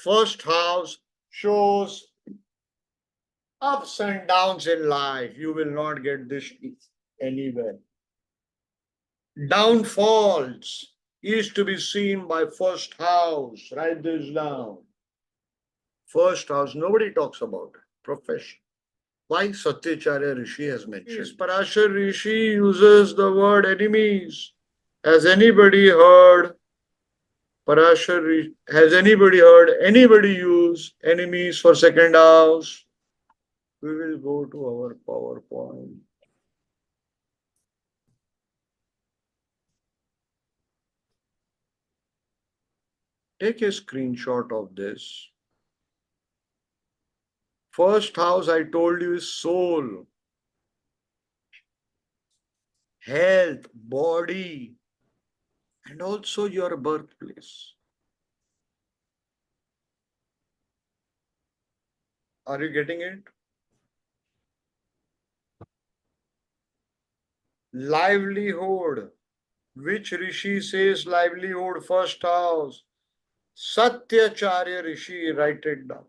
first house shows ups and downs in life. You will not get this anywhere. Downfalls is to be seen by first house. Write this down. First house, nobody talks about it. Profession. Why Satyacharya Rishi has mentioned. Parashara Rishi uses the word enemies. Has anybody heard has anybody heard anybody use enemies for second house? We will go to our PowerPoint. Take a screenshot of this. First house I told you is soul, health, body, and also your birthplace. Are you getting it? Livelihood. Which Rishi says livelihood first house? Satyacharya Rishi, write it down.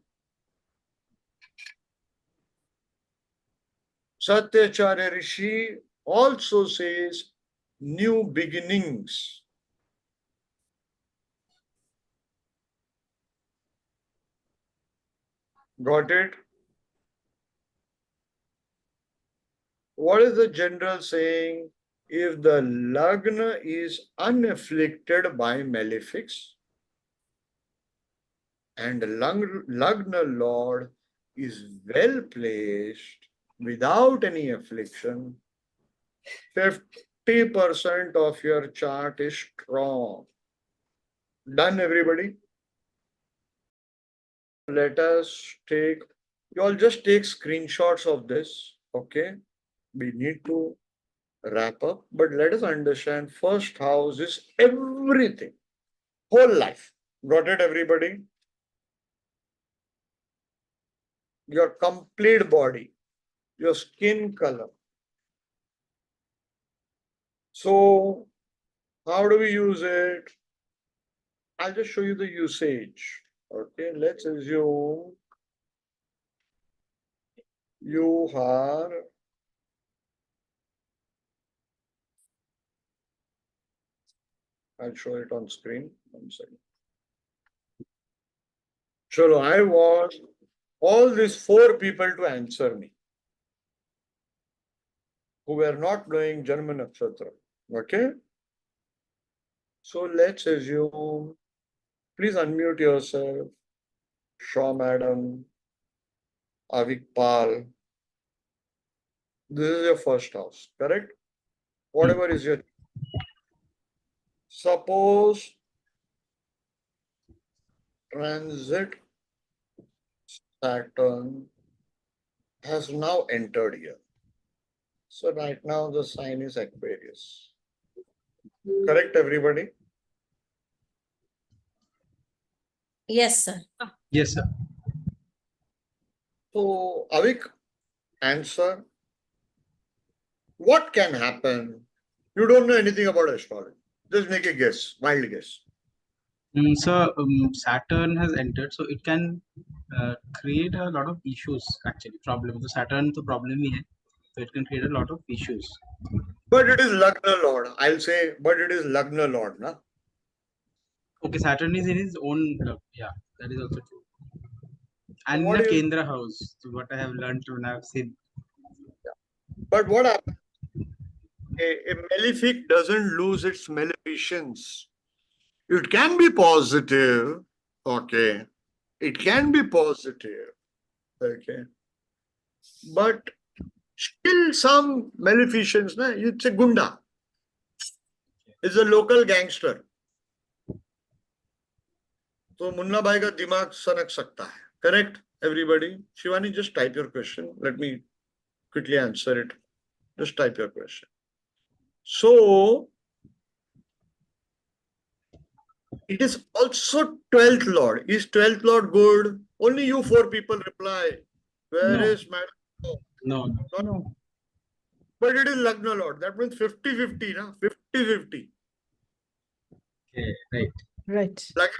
Satyacharya Rishi also says new beginnings. Got it? What is the general saying? If the Lagna is unafflicted by malefics and the Lagna Lord is well placed without any affliction, 50% of your chart is strong. Done, everybody? Let us take, you all just take screenshots of this, okay? We need to wrap up, but let us understand first house is everything, whole life. Got it, everybody? Your complete body, your skin color. So, how do we use it? I'll just show you the usage. Okay, let's assume you are I'll show it on screen. 1 second. Chalo, I want all these 4 people to answer me who were not knowing German Nakshatra. Okay? So let's assume, please unmute yourself. Shaw Madam, Avik Pal. This is your first house, correct? Whatever is your. Suppose transit Saturn has now entered here. So right now the sign is Aquarius. Correct, everybody? Yes, sir. Yes, sir. So, Avik, answer. What can happen? You don't know anything about astrology. Just make a guess, wild guess. So Saturn has entered, so it can create a lot of issues. Actually, problem. So Saturn, the problem we have, so it can create a lot of issues. But it is Lagna Lord. I'll say, but it is Lagna Lord, na? Okay, Saturn is in his own. Yeah, that is also true. And in What a is, Kendra house, so what I have learned when I've seen. but what happens? A malefic doesn't lose its maleficence. It can be positive, okay. It can be positive, okay. But still some maleficence, na? It's a gunda. It's a local gangster. So Munna Bhai ka dimag sanak sakta hai. Correct, everybody? Shivani, just type your question. Let me quickly answer it. Just type your question. So, it is also 12th Lord. Is 12th Lord good? Only you 4 people reply. Where No. is Madam? No. No. But it is Lagna Lord. That means 50-50, na? 50-50. Okay, right. Right. Like,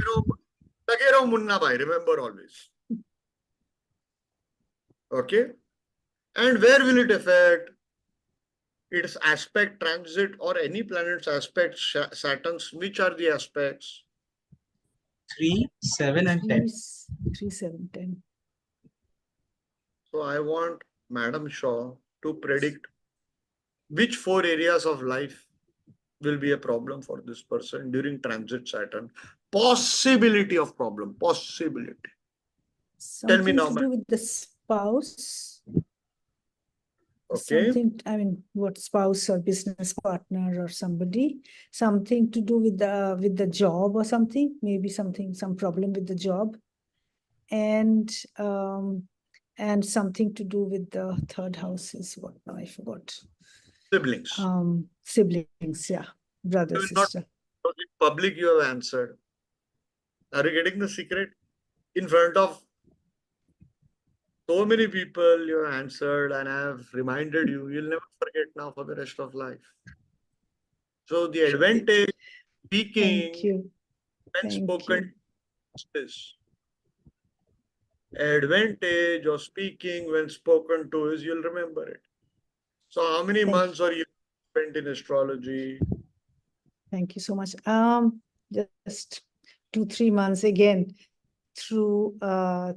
लगे रहो मुन्ना भाई, remember always. Okay? And where will it affect? Its aspect, transit, or any planet's aspect, Saturn's, which are the aspects? 3, 7, and 10. 3, 7, 10. So I want Madam Shaw to predict which 4 areas of life will be a problem for this person during transit Saturn. Possibility of problem, possibility. Tell me Something now, to ma'am. do with the spouse. Okay. Something, I mean, what spouse or business partner or somebody. Something to do with the job or something. Maybe something, some problem with the job. And something to do with the third house is what now I forgot. Siblings. Siblings, yeah. Brother, You will not, sister. in public you have answered. Are you getting the secret? In front of so many people you have answered, and I have reminded you, you'll never forget now for the rest of life. So the advantage speaking Thank you. when Thank spoken you. is this. Advantage of speaking when spoken to is you'll remember it. So how many Thank months or years spent in astrology? Thank you so much. Just 2-3 months again through 3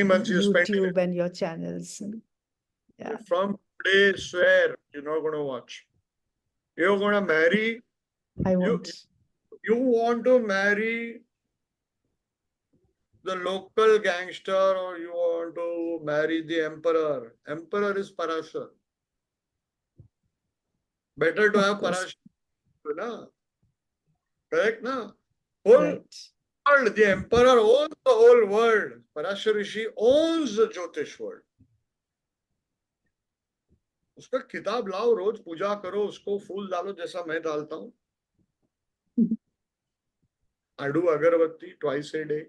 months you spent in it. YouTube and your channels. Yeah. From today, swear you're not going to watch. You're going to marry. I You, won't. you want to marry the local gangster or you want to marry the emperor. Emperor is Parasara. Better to Of have course. Parasara, na? Correct, na? Whole Right. world, the emperor owns the whole world. Parashar Rishi owns the Jyotish world. उसका किताब लाओ, रोज पूजा करो, उसको फूल डालो जैसा मैं डालता हूँ. I do agarbatti twice a day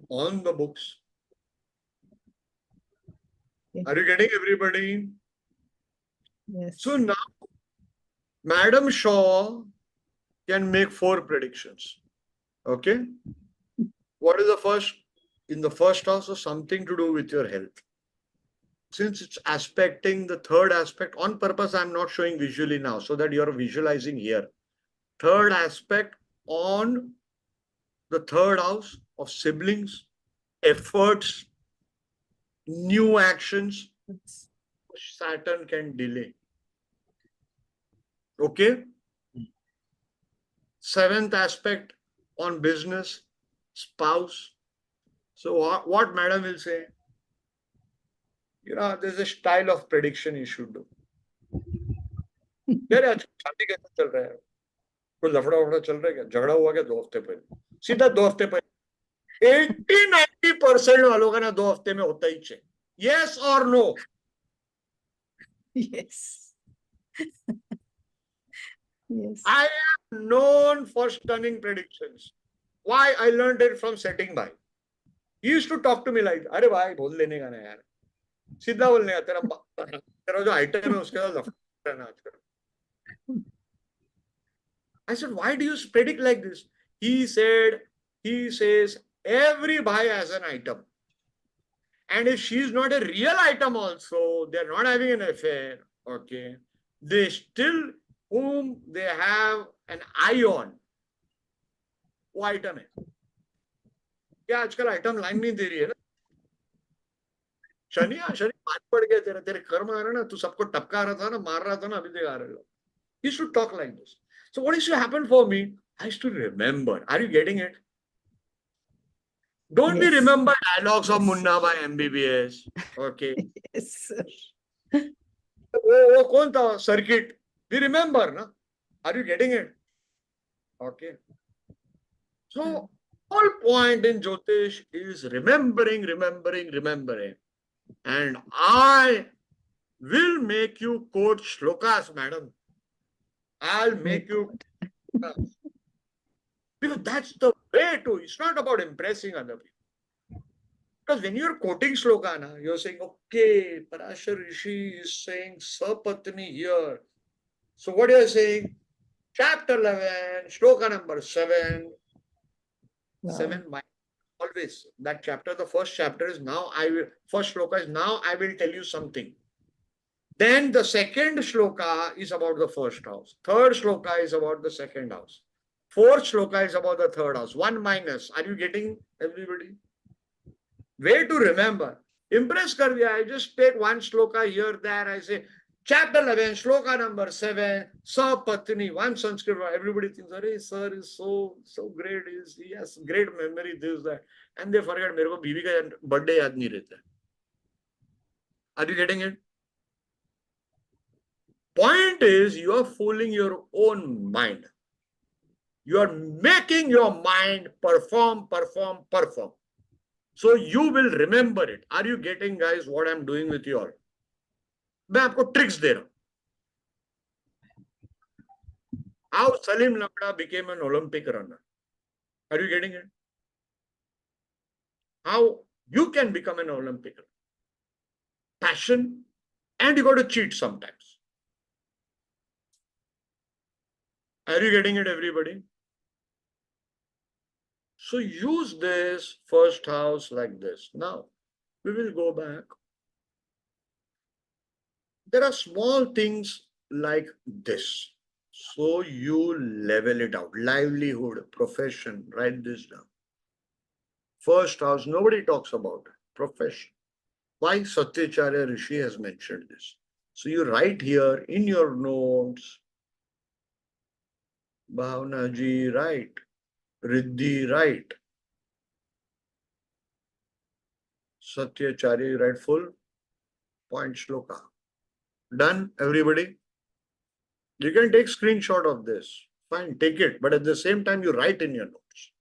on the books. Okay. Are you getting everybody? Yes. So now, Madam Shaw can make 4 predictions. Okay? What is the first? In the first house, something to do with your health. Since it's aspecting the third aspect, on purpose, I'm not showing visually now so that you're visualizing here. Third aspect on the third house of siblings, efforts, new actions, Saturn can delay. Okay? 7th aspect on business, spouse. So what madam will say? You know, there's a style of prediction you should do. यार आज शादी कैसा चल रहा है? कोई लफड़ा वफड़ा चल रहा है क्या? झगड़ा हुआ क्या 2 हफ्ते पहले? सीधा 2 हफ्ते पहले 80-90% वालों का ना 2 हफ्ते में होता ही चाहिए. Yes or no? Yes. Yes. I am known for stunning predictions. Why? I learned it from setting by. He used to talk to me like, अरे भाई बोल देने का ना यार. सीधा बोलने का तेरा जो आइटम है उसके साथ लफड़ा रहना आजकल. I said, why do you predict like this? He says, every bhai has an item. And if she's not a real item also, they're not having an affair, okay, they still, whom they have an eye on, वो item है. क्या आजकल item line नहीं दे रही है ना? शनि मार पड़ गया तेरे कर्म आ रहे ना, तू सबको टपका रहा था ना, मार रहा था ना, अभी देख आ रहे हो. He should talk like this. So what used to happen for me? I used to remember. Are you getting it? Don't we Yes. remember dialogues of Yes. Munna by MBBS? Okay. Yes, sir. वो कौन था? Circuit. We remember, na? Are you getting it? Okay. So whole point in Jyotish is remembering. And I will make you quote shlokas, madam. I'll make you. Because that's the way to. It's not about impressing other people. Because when you're quoting shloka, na, you're saying, okay, Parashar Rishi is saying Sapatni here. So what you're saying, Chapter 11, shloka number 7. Wow. 7 always. That chapter, the first chapter is now I will, first shloka is now I will tell you something. Then the second shloka is about the first house. Third shloka is about the second house. Fourth shloka is about the third house. 1 minus. Are you getting, everybody? Way to remember. Impress kar diya. I just take one shloka here, there. I say, chapter 11, shloka number 7, Sapatni, one Sanskrit. Everybody thinks, Arey, sir is so great. He has great memory, this, that. And they forget, मेरे को बीवी का birthday याद नहीं रहता. Are you getting it? Point is, you are fooling your own mind. You are making your mind perform. So you will remember it. Are you getting, guys, what I'm doing with you all? मैं आपको tricks दे रहा हूं. How Salim Lamda became an Olympic runner. Are you getting it? How you can become an Olympic runner. Passion, and you got to cheat sometimes. Are you getting it, everybody? So use this first house like this. Now, we will go back. There are small things like this. So you level it out. Livelihood, profession, write this down. First house, nobody talks about it. Profession. Why Satyacharya Rishi has mentioned this. So you write here in your notes, Bhavna ji, right. Riddhi, right. Satyacharya, you write full point shloka. Done, everybody? You can take screenshot of this. Fine, take it. But at the same time, you write in your notes.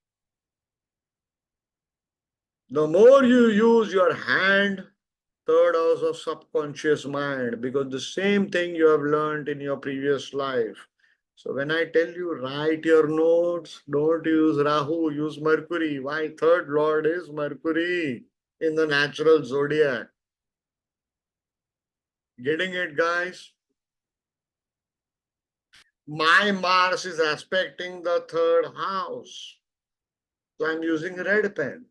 The more you use your hand, third house of subconscious mind, because the same thing you have learned in your previous life. So when I tell you write your notes, don't use Rahu, use Mercury. Why? Third lord is Mercury in the natural zodiac. Getting it, guys? My Mars is aspecting the third house. So I'm using red pen.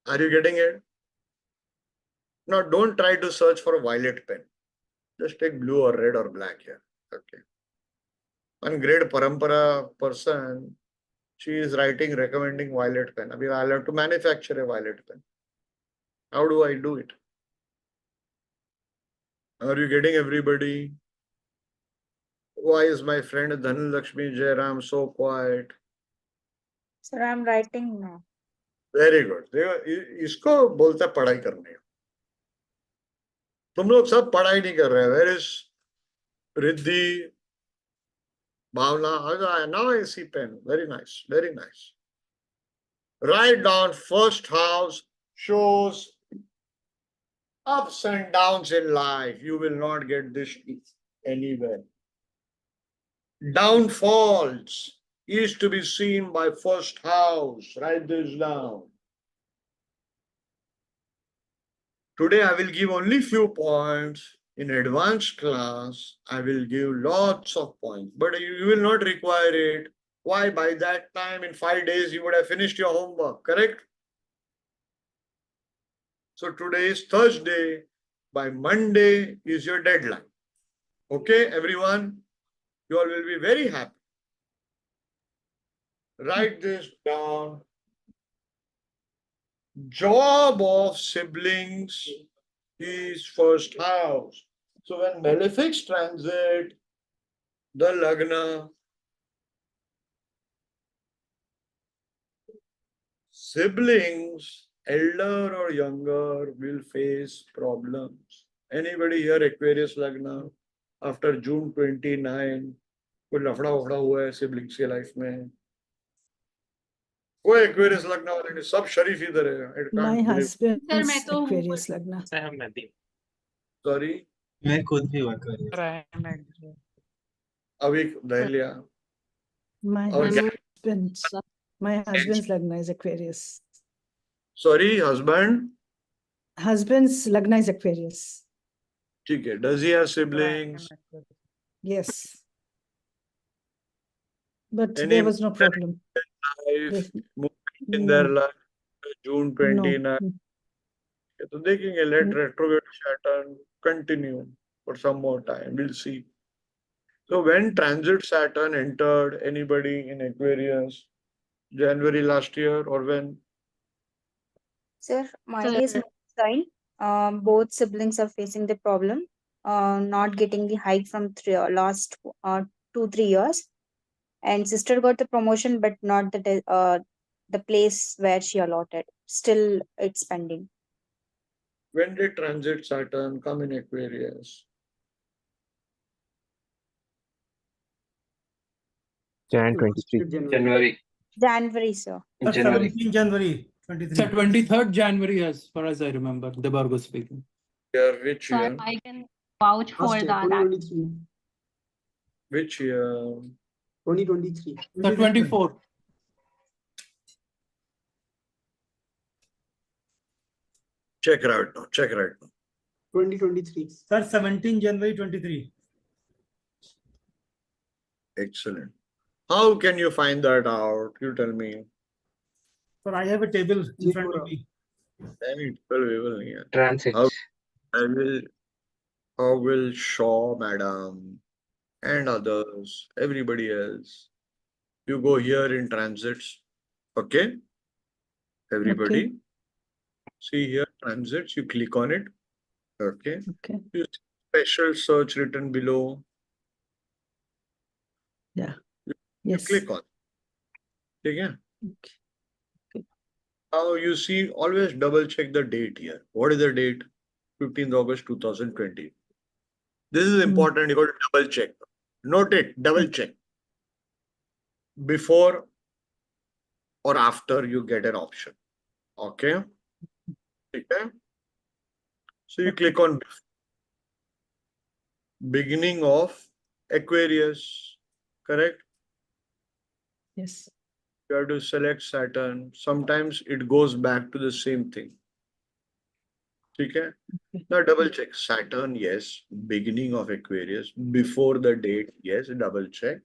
Are you getting it? Now don't try to search for a violet pen. Just take blue or red or black here. Okay. One great Parampara person, she is writing recommending violet pen. I mean, I'll have to manufacture a violet pen. How do I do it? Are you getting, everybody? Why is my friend Dhanlakshmi Jairam so quiet? Sir, I'm writing now. Very good. इसको बोलता है पढ़ाई करने. तुम लोग सब पढ़ाई नहीं कर रहे. Where is Riddhi, Bhavna? Now I see pen. Very nice. Very nice. Write down first house shows ups and downs in life. You will not get this anywhere. Downfalls is to be seen by first house. Write this down. Today I will give only few points. In advanced class, I will give lots of points, but you will not require it. Why? By that time, in 5 days, you would have finished your homework, correct? So today is Thursday. By Monday is your deadline. Okay, everyone? You all will be very happy. Write this down. Job of siblings is first house. So when malefics transit the Lagna, siblings, elder or younger, will face problems. Anybody here Aquarius Lagna after June 29? कोई लफड़ा वफड़ा हुआ है siblings के life में? कोई Aquarius Lagna वाले नहीं, सब शरीफ इधर है. It My can't believe. husband's Sir, मैं तो Aquarius Lagna. Sorry, मैं खुद भी वर्क कर रहा हूँ. अभी दहलिया. My और क्या? husband's Lagna is Aquarius. Sorry, husband. Husband's Lagna is Aquarius. ठीक है. Does he have siblings? Yes. But there Any was no problem. life, There's movement in their no, life, June no. 29. तो देखेंगे let Mm. retrograde Saturn continue for some more time. We'll see. So when transit Saturn entered anybody in Aquarius, January last year or when? Sir, mine is sign. Both siblings are facing the problem. Not getting the hike from last 2-3 years. And sister got the promotion, but not the place where she allotted. Still, it's pending. When did transit Saturn come in Aquarius? Jan 23. January. January, sir. January. 17 January 23. Sir, 23rd January, as far as I remember, Debargo speaking. Year, which Sir, year? I can vouch for Last year, that. 2023. Which year? 2023. Sir, 24. Check right now. Check right now. 2023. Sir, 17 January 23. Excellent. How can you find that out? You tell me. Sir, I have a table in front of me. Transits. How will Shaw, madam, and others, everybody else? You go here in transits. Okay? Everybody. Okay. See here, transits. You click on it. Okay. Okay. You see special search written below. Yeah. You Yes. click on it. Okay. Okay. Now you see, always double check the date here. What is the date? 15th August 2020. This is important. You got to double check. Note it, double check. Before or after you get an option. Okay. Okay. So you click on beginning of Aquarius. Correct? Yes. You have to select Saturn. Sometimes it goes back to the same thing. Okay. Now double check. Saturn, yes. Beginning of Aquarius. Before the date, yes. Double check.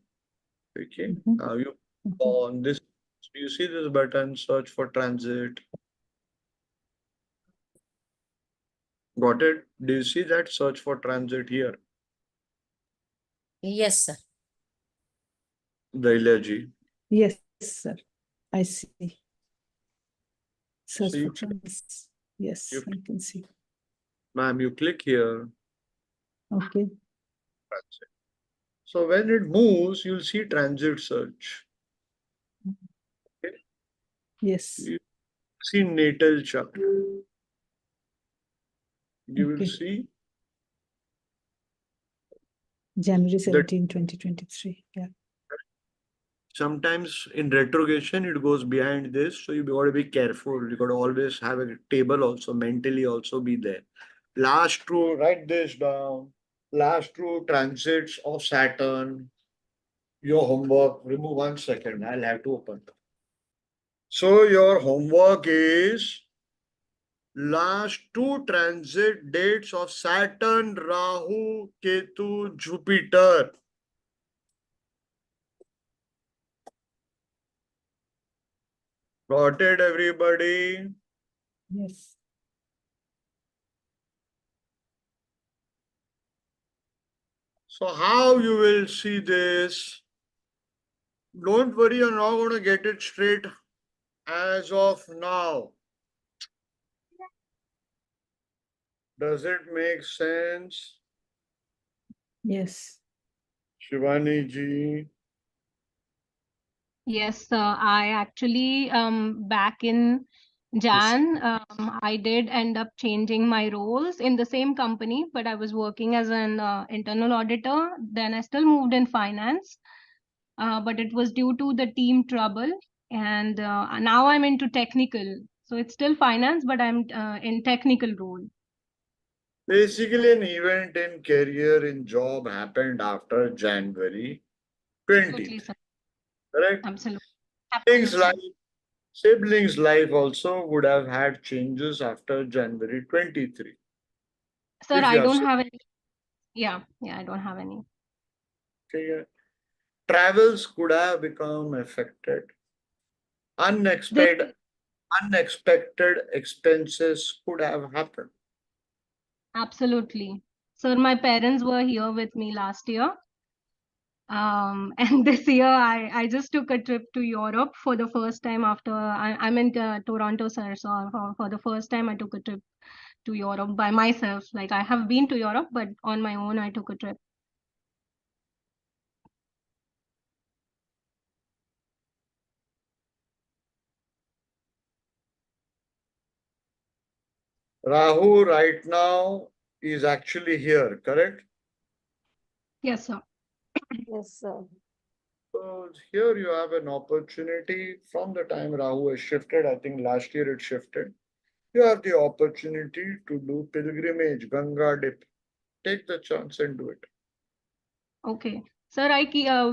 Okay. Mhm. Now you Okay. on this. You see this button, search for transit. Got it? Do you see that search for transit here? Yes, sir. The elegy. Yes, sir. I see. Search you for trans. Yes, you- I can see. Ma'am, you click here. Okay. Transit. So when it moves, you'll see transit search. Yes. You see natal chart. You will Okay. see January 17, 2023. Yeah. sometimes in retrogression it goes behind this, so you got to be careful. You got to always have a table also, mentally also be there. Last true, write this down. Last true transits of Saturn. Your homework, remove 1 second, I'll have to open. So your homework is last 2 transit dates of Saturn, Rahu, Ketu, Jupiter. Got it, everybody? Yes. So how you will see this? Don't worry, you're not going to get it straight as of now. Does it make sense? Yes. Shivani ji? Yes, I actually back in Jan, I did end up changing my roles in the same company, but I was working as an internal auditor. Then I still moved in finance, but it was due to the team trouble, and now I'm into technical. So it's still finance, but I'm in technical role. Basically, an event in career in job happened after January 20th. Absolutely, sir. Correct? Absolutely. Things like Absolutely. siblings' life also would have had changes after January 23. Sir, If I you have don't have any. Yeah, I don't have any. Okay. Travels could have become affected. Unexpected expenses could have happened. Absolutely. Sir, my parents were here with me last year. And this year I just took a trip to Europe for the first time after I'm in Toronto, sir. So for the first time I took a trip to Europe by myself. Like I have been to Europe, but on my own I took a trip. Rahu right now is actually here, correct? Yes, sir. Yes, sir. So here you have an opportunity from the time Rahu has shifted. I think last year it shifted. You have the opportunity to do pilgrimage, Ganga dip. Take the chance and do it. Okay. Sir, I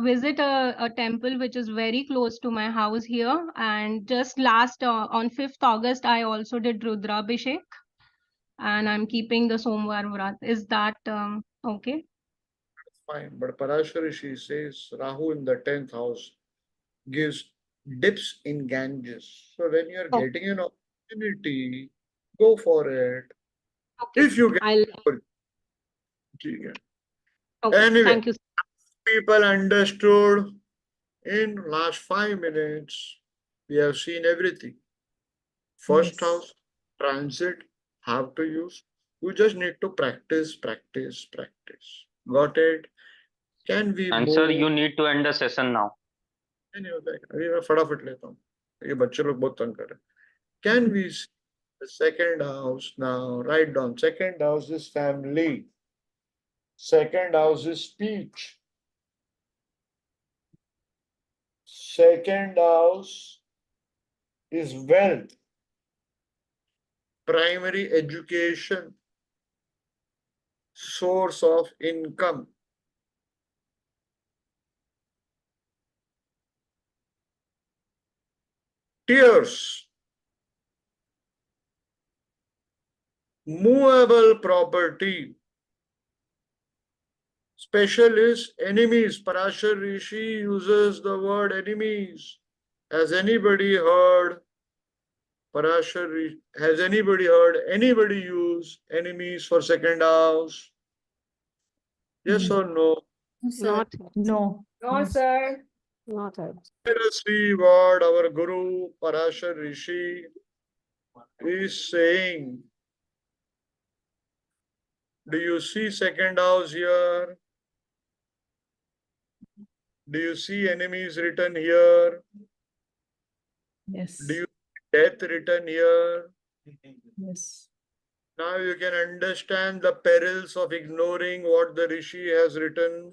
visit a temple which is very close to my house here. And just last on 5th August, I also did Rudrabhishek. And I'm keeping the Somvar Vrat. Is that okay? Fine. But Parashara Rishi says Rahu in the 10th house gives dips in Ganges. So when you're Oh. getting an opportunity, go for it. Okay. If you get I'll. it. Okay. Anyway, Thank you. people understood in last 5 minutes. We have seen everything. First Yes. house, transit, have to use. You just need to practice. Got it? Can we And move? sir, you need to end the session now. नहीं होता है अभी मैं फटाफट लेता हूँ ये बच्चे लोग बहुत तंग कर रहे हैं Can we see the second house now? Write down. Second house is family. Second house is speech. Second house is wealth. Primary education. Source of income. Tears. Movable property. Special is enemies. Parashar Rishi uses the word enemies. Has anybody heard has anybody heard anybody use enemies for second house? Yes or no? Not. No. No, sir. Not heard. Let us see what our Guru Parashar Rishi is saying. Do you see second house here? Do you see enemies written here? Yes. Do you see death written here? Yes. Now you can understand the perils of ignoring what the Rishi has written.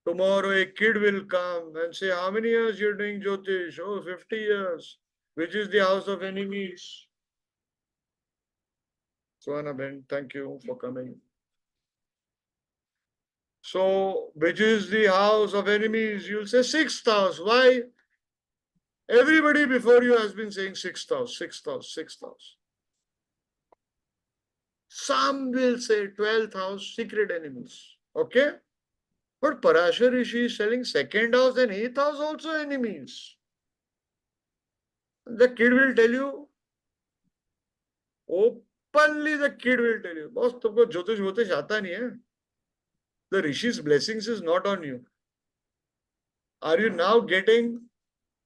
Tomorrow a kid will come and say, how many years you're doing Jyotish? Oh, 50 years. Which is the house of enemies? Swana Ben, thank you for coming. So, which is the house of enemies? You'll say sixth house. Why? Everybody before you has been saying sixth house, sixth house, sixth house. Some will say 12th house, secret enemies. Okay? But Parashar Rishi is selling second house and 8th house also enemies. The kid will tell you, openly the kid will tell you, boss, तुमको ज्योतिष वोतिष आता नहीं है. The Rishi's blessings is not on you. Are you now getting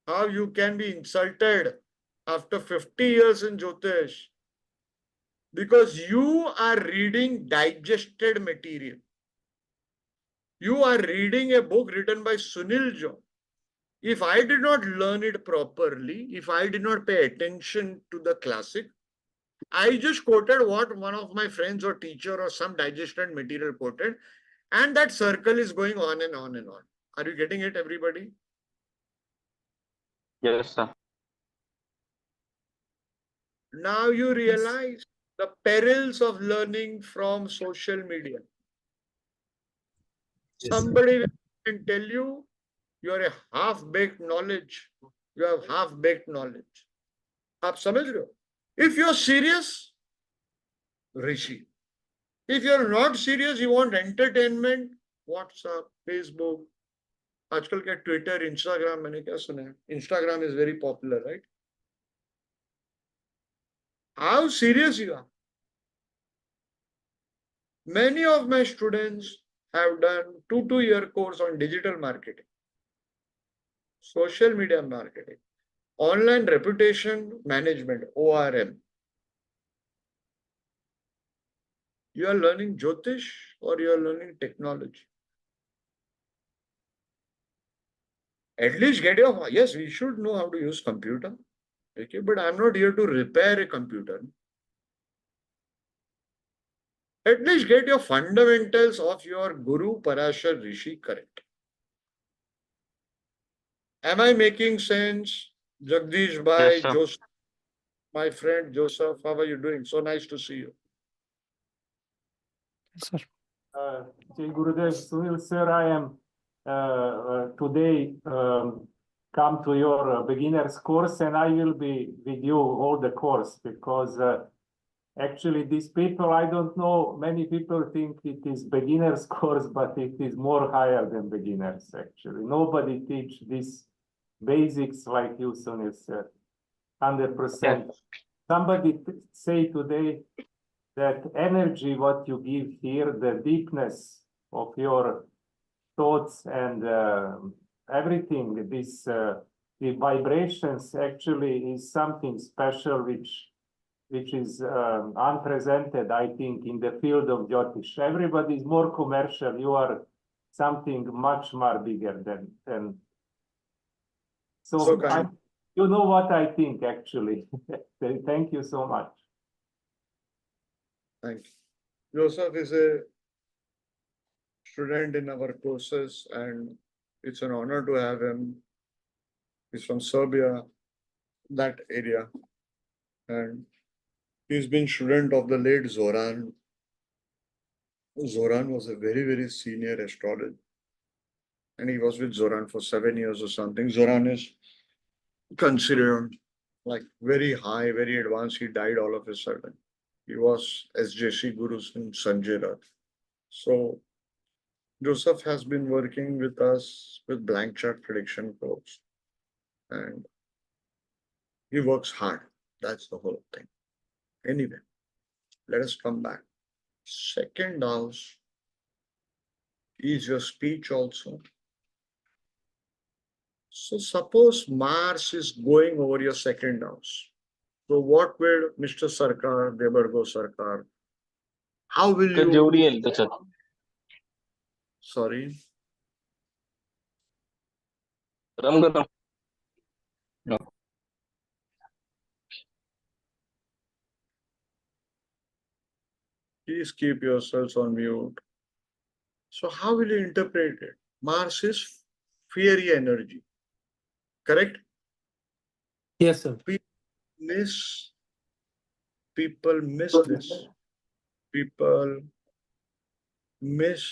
how you can be insulted after 50 years in Jyotish? Because you are reading digested material. You are reading a book written by Sunil John. If I did not learn it properly, if I did not pay attention to the classic, I just quoted what one of my friends or teacher or some digested material quoted, and that circle is going on and on and on. Are you getting it, everybody? Yes, sir. Now you realize the perils of learning from social media. Somebody can tell you are a half-baked knowledge. You have half-baked knowledge. आप समझ रहे हो? If you're serious, Rishi. If you're not serious, you want entertainment, WhatsApp, Facebook. आजकल क्या Twitter, Instagram मैंने क्या सुना है? Instagram is very popular, right? How serious you are? Many of my students have done 2-year course on digital marketing, social media marketing, online reputation management, ORM. You are learning Jyotish or you are learning technology. At least get your, yes, we should know how to use computer. Okay, but I'm not here to repair a computer. At least get your fundamentals of your Guru Parashar Rishi correct. Am I making sense? Jagdish Yes, Bhai, sir. Joseph, my friend Joseph, how are you doing? So nice to see you. Sir. Jai Gurudev, Sunil sir, I am today come to your beginner's course and I will be with you all the course because actually these people, I don't know, many people think it is beginner's course, but it is more higher than beginners actually. Nobody teach these basics like you, Sunil sir, 100%. Yes. Somebody say today that energy what you give here, the deepness of your thoughts and everything, this the vibrations actually is something special which is unprecedented, I think, in the field of Jyotish. Everybody is more commercial. You are something much more bigger than. So kind. you know what I think actually. Thank you so much. Thank you. Joseph is a student in our courses and it's an honor to have him. He's from Serbia, that area. And he's been student of the late Zoran. Zoran was a very, very senior astrologer. And he was with Zoran for 7 years or something. Zoran is considered like very high, very advanced. He died all of a sudden. He was SJC Gurus in Sanjay Rath. So Joseph has been working with us with blank chart prediction course. And he works hard. That's the whole thing. Anyway, let us come back. Second house is your speech also. So suppose Mars is going over your second house. So what will Mr. Sarkar, Debargo Sarkar, how will you, जेवढी येईल त्याच्यात. sorry, गरम गरम. please keep yourselves on mute. So how will you interpret it? Mars is fiery energy, correct? Yes, sir. People miss this. People miss.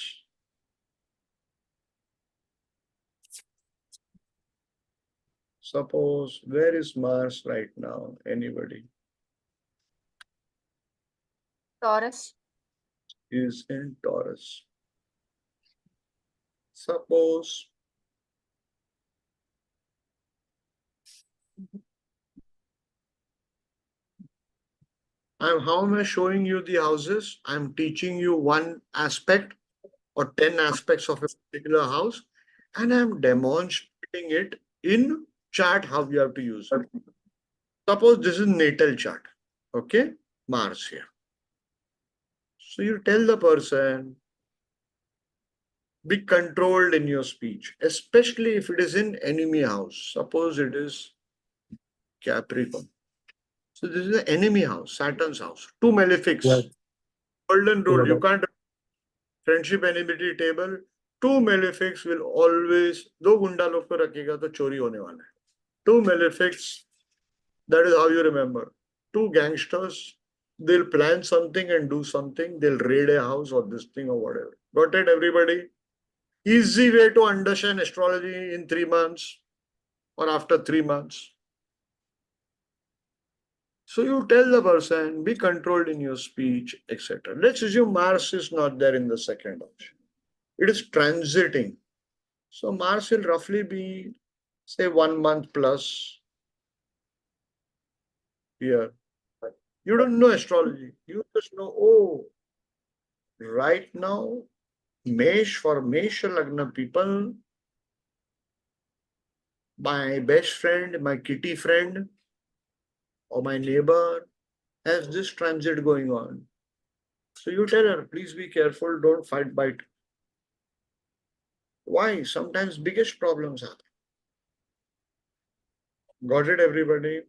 Suppose, where is Mars right now? Anybody? Taurus. Is in Taurus. Suppose how am I showing you the houses? I'm teaching you one aspect or 10 aspects of a particular house, and I'm demonstrating it in chart how you have to use it. Suppose this is natal chart, okay? Mars here. So you tell the person, be controlled in your speech, especially if it is in enemy house. Suppose it is Capricorn. So this is the enemy house, Saturn's house. Two malefics. Yes. Golden rule, you can't friendship enmity table. Two malefics will always, दो गुंडा लोग को रखेगा तो चोरी होने वाला है. Two malefics, that is how you remember. Two gangsters, they'll plan something and do something. They'll raid a house or this thing or whatever. Got it, everybody? Easy way to understand astrology in 3 months or after 3 months. So you tell the person, be controlled in your speech, etc. Let's assume Mars is not there in the second house. It is transiting. So Mars will roughly be, say, 1 month plus here. You don't know astrology. You just know, oh, right now, for Mesh Lagna people, my best friend, my kitty friend, or my neighbor has this transit going on. So you tell her, please be careful, don't fight, bite. Why? Sometimes biggest problems happen. Got it, everybody?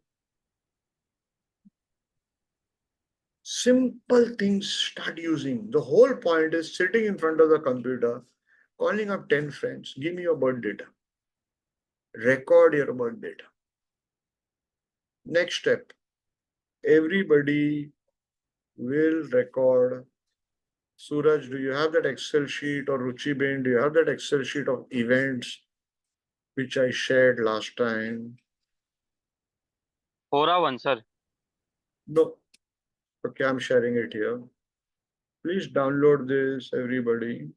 Simple things start using. The whole point is sitting in front of the computer, calling up 10 friends, give me your birth data. Record your birth data. Next step, everybody will record. Suraj, do you have that Excel sheet, or Ruchi Bain, do you have that Excel sheet of events which I shared last time? Hora one, sir. No. Okay, I'm sharing it here. Please download this, everybody.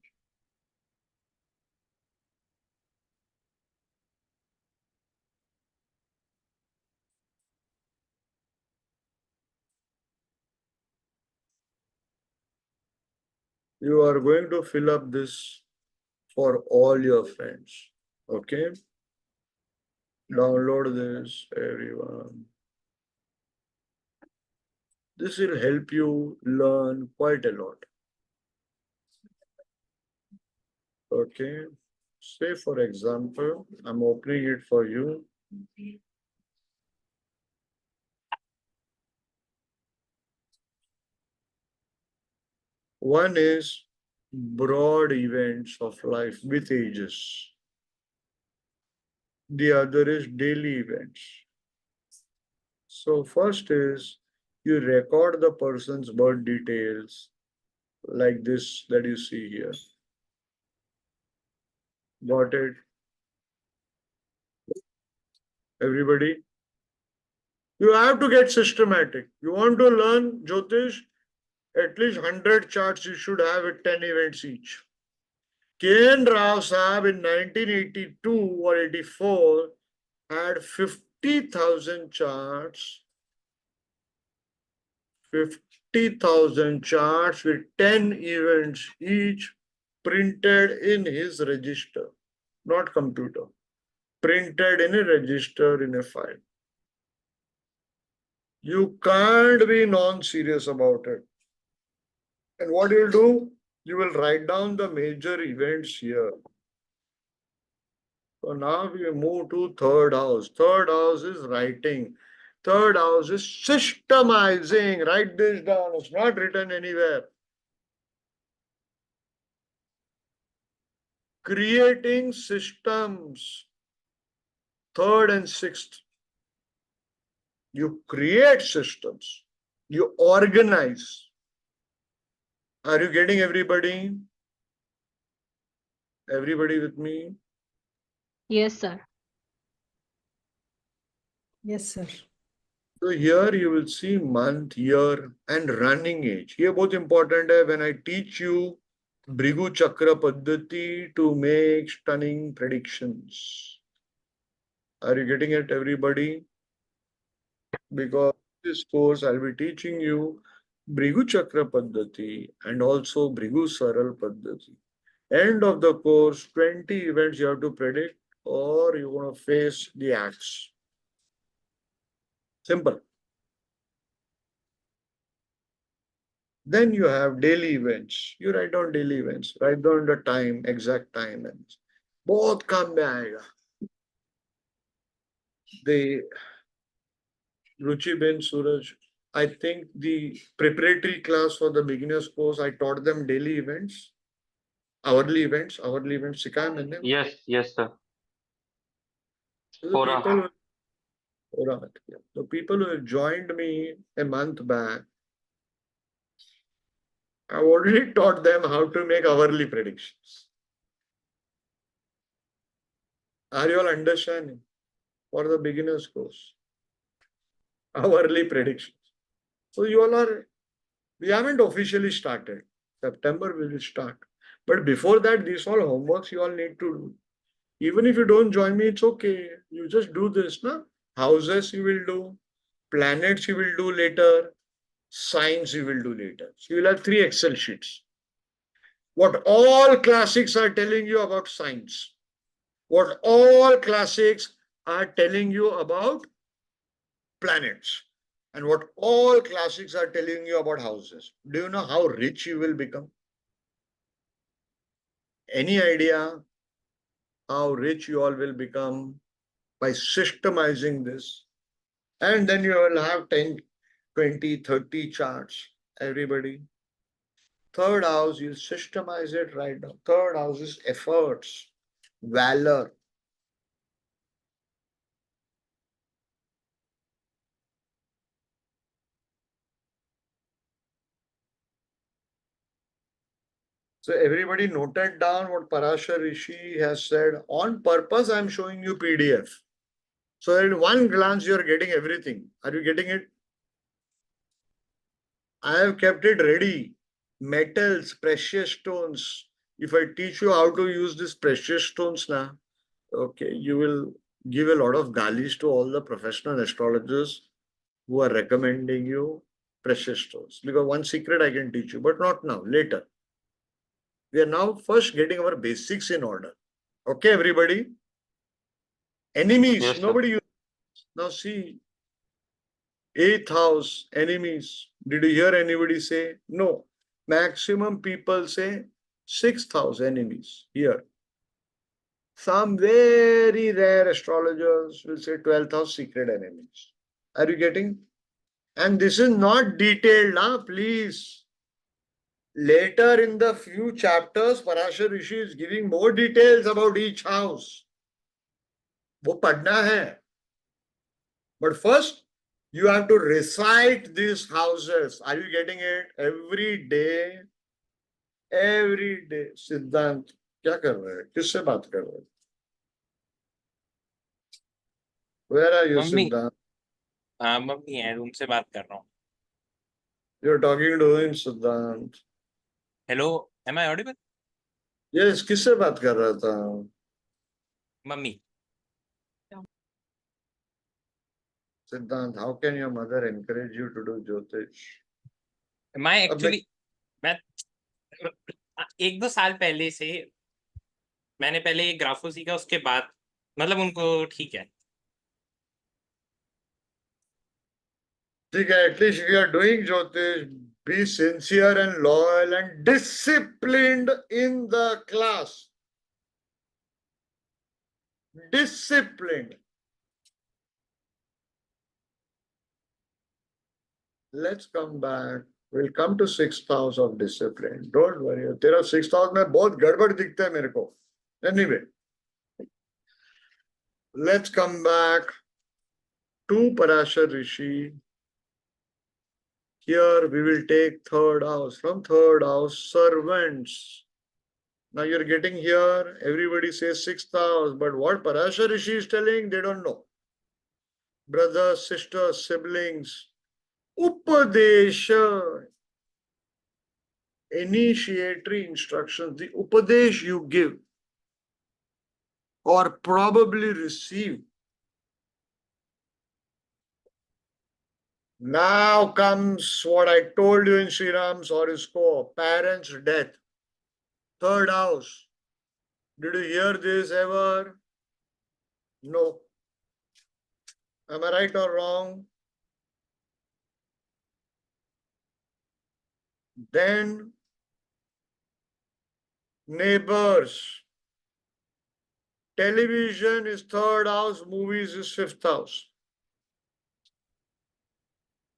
You are going to fill up this for all your friends. Okay? Download this, everyone. This will help you learn quite a lot. Okay? Say, for example, I'm opening it for you. One is broad events of life with ages. The other is daily events. So first is you record the person's birth details like this that you see here. Got it? Everybody? You have to get systematic. You want to learn Jyotish? At least 100 charts you should have with 10 events each. K.N. Rao Saab in 1982 or 84 had 50,000 charts. 50,000 charts with 10 events each printed in his register, not computer. Printed in a register in a file. You can't be non-serious about it. And what you'll do, you will write down the major events here. So now we move to third house. Third house is writing. Third house is systemizing. Write this down. It's not written anywhere. Creating systems. Third and sixth. You create systems. You organize. Are you getting everybody? Everybody with me? Yes, sir. Yes, sir. So here you will see month, year, and running age. Here both important hai when I teach you Bhrigu Chakra Paddhati to make stunning predictions. Are you getting it, everybody? Because this course I'll be teaching you Bhrigu Chakra Paddhati and also Bhrigu Saral Paddhati. End of the course, 20 events you have to predict, or you're going to face the acts. Simple. Then you have daily events. You write down daily events. Write down the time, exact time. And both काम में आएगा. The Ruchi Ben Suraj, I think the preparatory class for the beginners course, I taught them daily events, hourly events सिखाया मैंने. Yes, sir. So the Hora. people, the people who have joined me a month back, I've already taught them how to make hourly predictions. Are you all understanding? For the beginners course. Hourly predictions. So you all are, we haven't officially started. September we will start. But before that, these all homeworks you all need to do. Even if you don't join me, it's okay. You just do this, na? Houses you will do, planets you will do later, signs you will do later. So you'll have 3 Excel sheets. What all classics are telling you about signs, what all classics are telling you about planets, and what all classics are telling you about houses. Do you know how rich you will become? Any idea how rich you all will become by systemizing this? And then you will have 10, 20, 30 charts, everybody. Third house, you systemize it right now. Third house is efforts, valor. So everybody noted down what Parashar Rishi has said. On purpose, I'm showing you PDF. So in one glance, you're getting everything. Are you getting it? I have kept it ready. Metals, precious stones. If I teach you how to use these precious stones now, okay, you will give a lot of galis to all the professional astrologers who are recommending you precious stones. Because one secret I can teach you, but not now, later. We are now first getting our basics in order. Okay, everybody? Enemies, Yes, sir. nobody. Now see, 8th house, enemies. Did you hear anybody say? No. Maximum people say 6th house, enemies. Here. Some very rare astrologers will say 12th house, secret enemies. Are you getting? And this is not detailed, huh? Please. Later in the few chapters, Parashar Rishi is giving more details about each house. वो पढ़ना है. But first, you have to recite these houses. Are you getting it? Every day. सिद्धांत क्या कर रहे हैं? किससे बात कर रहे हैं? Where are you, mummy Siddhant? हाँ मम्मी है उनसे बात कर रहा हूँ. You're talking to him, Siddhant. Hello, am I audible? Yes, किससे बात कर रहा था? Mummy. Siddhant, how can your mother encourage you to do Jyotish? मैं एक्चुअली मैं 1-2 साल पहले से मैंने पहले ग्राफो सीखा, उसके बाद मतलब उनको ठीक है. ठीक है, at least if you are doing Jyotish, be sincere and loyal and disciplined in the class. Disciplined. Let's come back. We'll come to 6th house of discipline. Don't worry. तेरा 6th house में बहुत गड़बड़ दिखता है मेरे को. Anyway, let's come back to Parashar Rishi. Here we will take 3rd house. From 3rd house, servants. Now you're getting here, everybody says 6th house, but what Parashar Rishi is telling, they don't know. Brothers, sisters, siblings, Upadesha, initiatory instructions, the Upadesh you give or probably receive. Now comes what I told you in Sri Ram's horoscope, parents' death. 3rd house. Did you hear this ever? No. Am I right or wrong? Then neighbors. Television is 3rd house, movies is 5th house.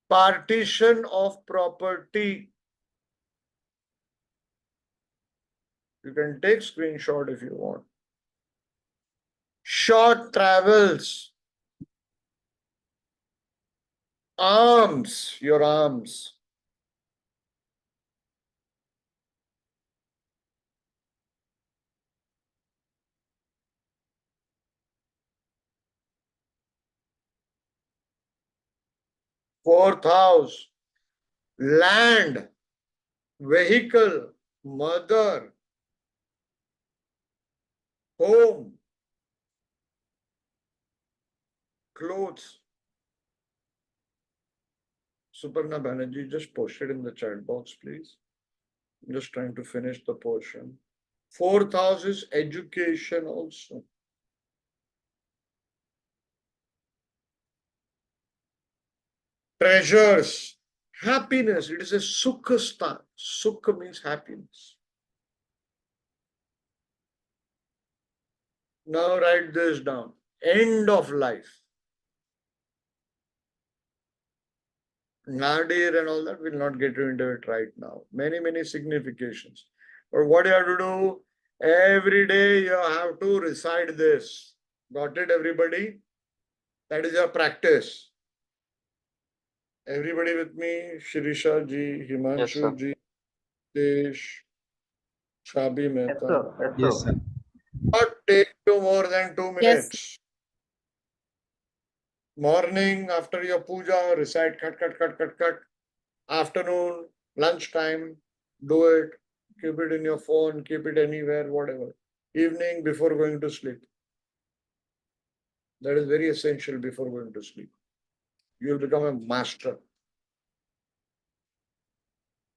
Partition of property. You can take screenshot if you want. Short travels. Arms, your arms. Fourth house, land, vehicle, mother, home, clothes. Suparna Banerjee, just post it in the chat box, please. I'm just trying to finish the portion. Fourth house is education also. Treasures, happiness. It is a sukha stan. Sukha means happiness. Now write this down. End of life. Nadir and all that, we'll not get into it right now. Many significations. But what you have to do, every day you have to recite this. Got it, everybody? That is your practice. Everybody with me? Shirisha ji, Himanshu ji, Desh, Shabi Mehta. Yes, sir. Not take you more than 2 Yes. minutes. Morning, after your puja, recite cut. Afternoon, lunchtime, do it. Keep it in your phone, keep it anywhere, whatever. Evening, before going to sleep. That is very essential before going to sleep. You will become a master.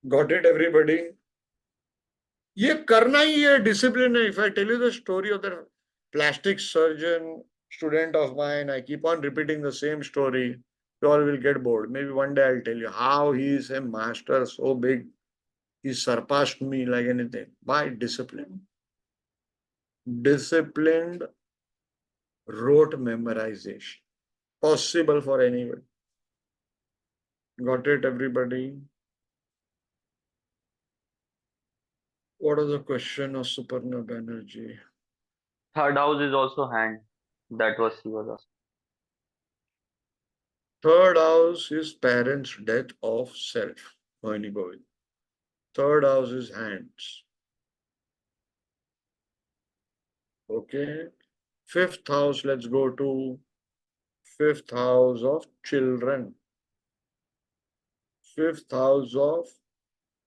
Got it, everybody? ये करना ही है, discipline है. If I tell you the story of the plastic surgeon student of mine, I keep on repeating the same story. You all will get bored. Maybe one day I'll tell you how he is a master so big. He surpassed me like anything. By discipline. Disciplined rote memorization. Possible for anyone. Got it, everybody? What is the question of Suparna Banerjee? Third house is also hand. That was he was asking. Third house is parents' death of self. Mohini Govind. Third house is hands. Okay. Fifth house, let's go to fifth house of children. Fifth house of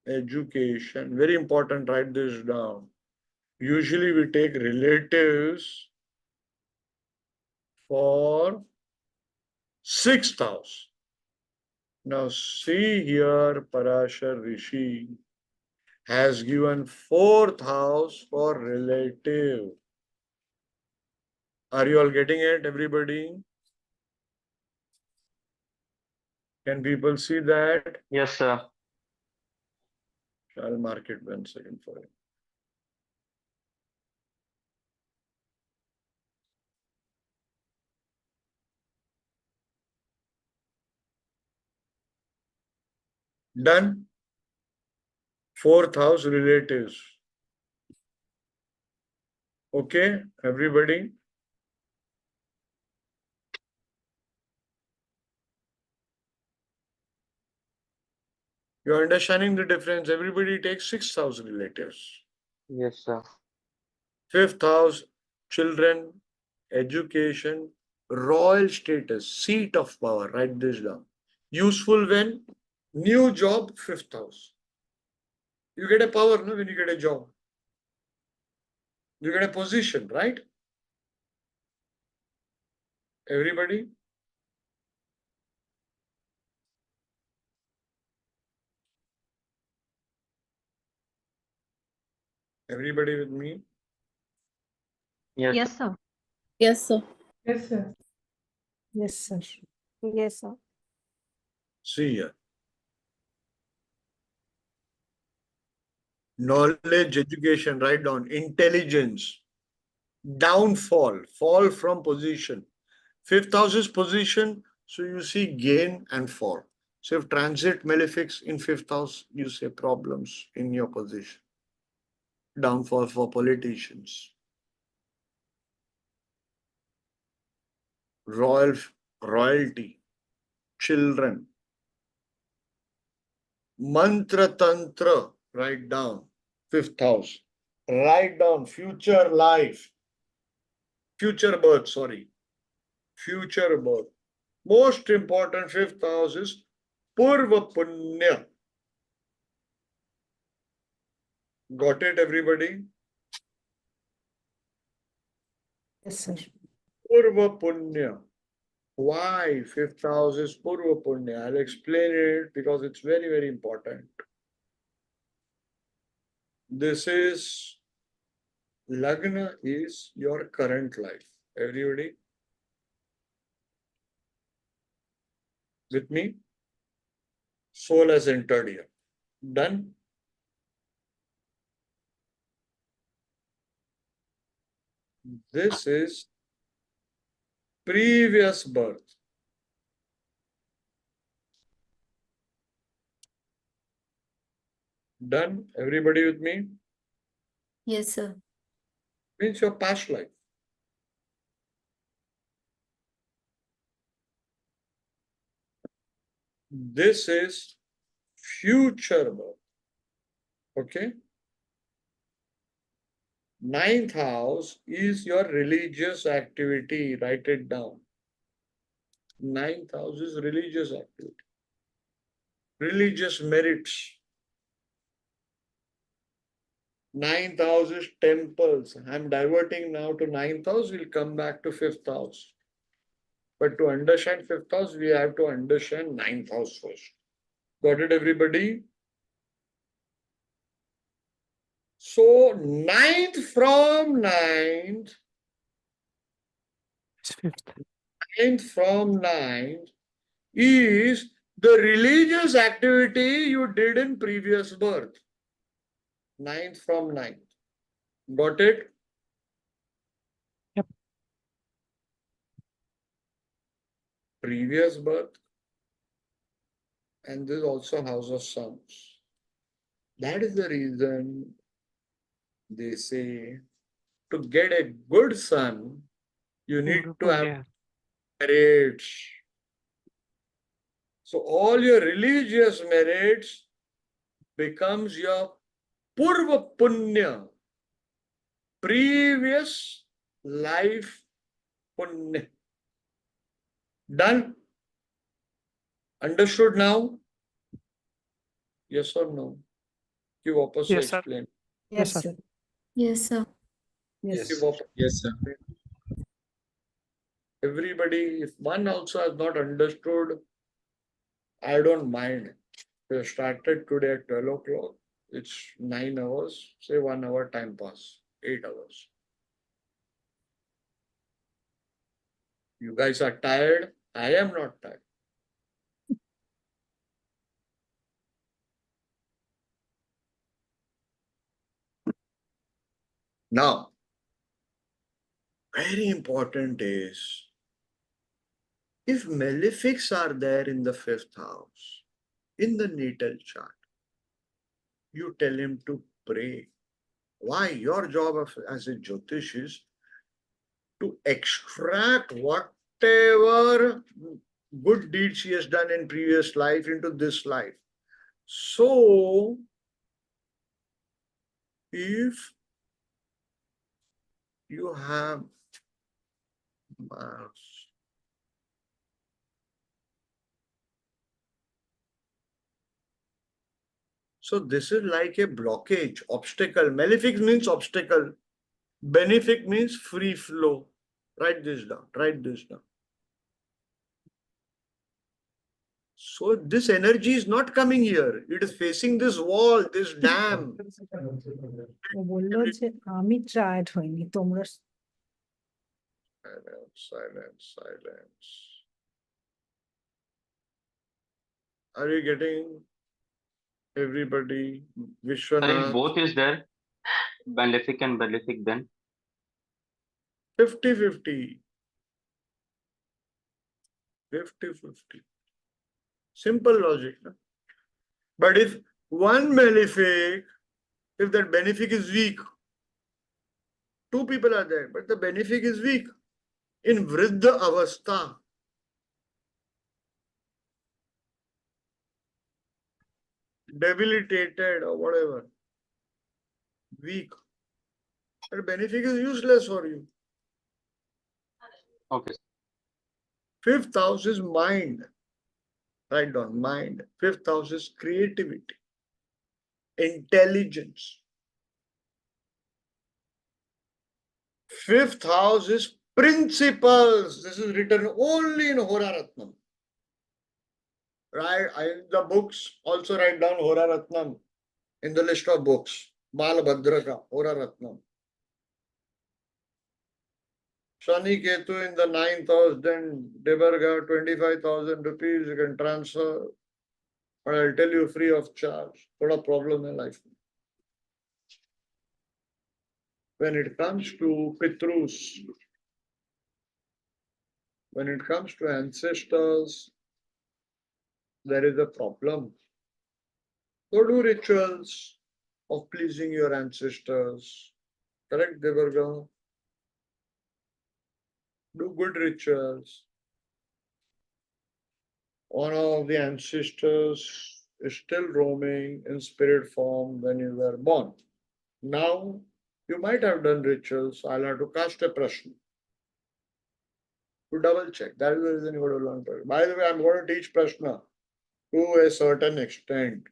education. Very important, write this down. Usually we take relatives for sixth house. Now see here, Parashar Rishi has given fourth house for relative. Are you all getting it, everybody? Can people see that? Yes, sir. I'll mark it 1 second for it. Done. Fourth house relatives. Okay, everybody. You're understanding the difference. Everybody takes sixth house relatives. Yes, sir. Fifth house, children, education, royal status, seat of power. Write this down. Useful when? New job, fifth house. You get a power, no, when you get a job. You get a position, right? Everybody? Everybody with me? Yes. Yes, sir. Yes, sir. Yes, sir. Yes, sir. Yes, sir. See here. Knowledge, education, write down. Intelligence, downfall, fall from position. Fifth house is position, so you see gain and fall. So if transit malefics in fifth house, you say problems in your position. Downfall for politicians. Royalty, children. Mantra Tantra, write down. Fifth house. Write down future life. Future birth, sorry. Future birth. Most important fifth house is Purva Punya. Got it, everybody? Yes, sir. Purva Punya. Why fifth house is Purva Punya? I'll explain it because it's very, very important. This is Lagna is your current life. Everybody with me? Soul has entered here. Done? This is previous birth. Done? Everybody with me? Yes, sir. Means your past life. This is future birth. Okay? Ninth house is your religious activity. Write it down. Ninth house is religious activity. Religious merits. Ninth house is temples. I'm diverting now to ninth house. We'll come back to fifth house. But to understand fifth house, we have to understand ninth house first. Got it, everybody? So, ninth from ninth, ninth from ninth is the religious activity you did in previous birth. Ninth from ninth. Got it? Yep. Previous birth. And this is also house of sons. That is the reason they say to get a good son, you need to have merits. So all your religious merits becomes your Purva Punya, previous life Punya. Done? Understood now? Yes or no? You वापस से Yes, sir. explain. Yes, sir. sir. Yes, sir. Yes. You वापस Yes, sir. Everybody, if one also has not understood, I don't mind. We started today at 12 o'clock. It's 9 hours. Say 1 hour time pass. 8 hours. You guys are tired. I am not tired. Now, very important is if malefics are there in the fifth house, in the natal chart, you tell him to pray. Why? Your job as a Jyotish is to extract whatever good deeds he has done in previous life into this life. So, if you have Mars, so this is like a blockage, obstacle. Malefic means obstacle. Benefic means free flow. Write this down. Write this down. So this energy is not coming here. It is facing this wall, this dam. ও বললো যে আমি tired হইনি তোমরা Silence, silence, silence. Are you getting everybody? Sir, if Vishwanath, both is there, benefic and malefic, then 50-50. 50-50. Simple logic. No? But if one malefic, if that benefic is weak, two people are there, but the benefic is weak. In Vriddha Avastha, debilitated or whatever, weak. That benefic is useless for you. okay. Fifth house is mind. Write down mind. Fifth house is creativity, intelligence. Fifth house is principles. This is written only in Hora Ratnam. Right? In the books, also write down Hora Ratnam in the list of books. Balabhadraka, Hora Ratnam. Shani Ketu in the 9th house, then Debarga, 25,000 rupees you can transfer. But I'll tell you free of charge. What a problem in life. When it comes to Pitrus, when it comes to ancestors, there is a problem. So do rituals of pleasing your ancestors. Correct, Debarga? Do good rituals. One of the ancestors is still roaming in spirit form when you were born. Now, you might have done rituals. I'll have to cast a prashna to double check. That is the reason you got to learn. By the way, I'm going to teach prashna to a certain extent.